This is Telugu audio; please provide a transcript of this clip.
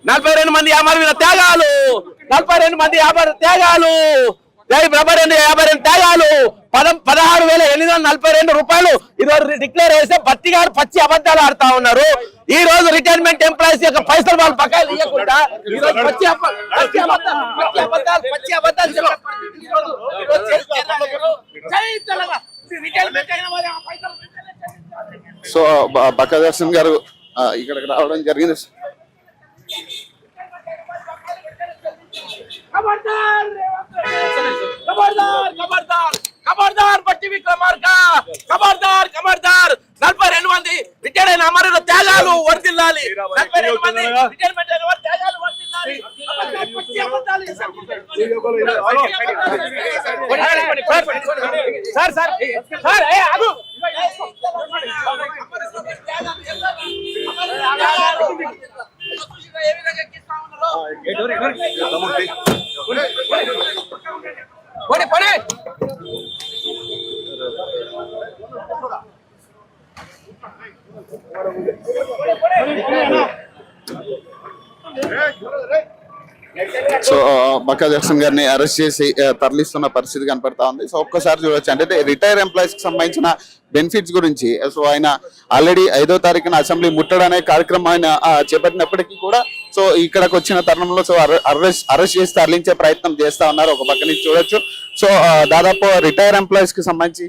42 మంది అమరవీరుల త్యాగాలు, 42 మంది త్యాగాలు, 52 త్యాగాలు, 16,842 రూపాయలు ఈరోజు డిక్లేర్ చేస్తే భర్తీ గారు పచ్చి అబద్ధాలు ఆడుతా ఉన్నారు. ఈ రోజు రిటైర్మెంట్ ఎంప్లాయీస్ యొక్క పైసలు వాళ్ళు బకాయిలు ఇవ్వకుండా సో బక్కా దర్శన్ గారు ఇక్కడికి రావడం జరిగింది. ఖబర్దార్ బట్టి విక్రమార్క, ఖబర్దార్ 42 మంది రిటైర్ అయిన అమరుల త్యాగాలు వర్ధిల్లాలి. 42 మంది రిటైర్మెంట్ అయిన వారి త్యాగాలు వర్ధిల్లాలి. సార్ ఆగు. ఏ విధంగా ఎక్కిస్తా ఉన్నారు పోనీ సో బక్కా దర్శన్ గారిని అరెస్ట్ చేసి తరలిస్తున్న పరిస్థితి కనపడతా ఉంది. సో ఒక్కసారి చూడొచ్చు, అంటే రిటైర్ ఎంప్లాయీస్ కి సంబంధించిన బెనిఫిట్స్ గురించి. సో ఆయన ఆల్రెడీ 5వ తారీఖున అసెంబ్లీ ముట్టడనే కార్యక్రమాన్ని చేపట్టినప్పటికీ కూడా సో ఇక్కడికి వచ్చిన తరుణంలో సో అరెస్ట్ చేసి తరలించే ప్రయత్నం చేస్తా ఉన్నారు. ఒక పక్క నుంచి చూడొచ్చు. సో దాదాపు రిటైర్ ఎంప్లాయీస్ కి సంబంధించి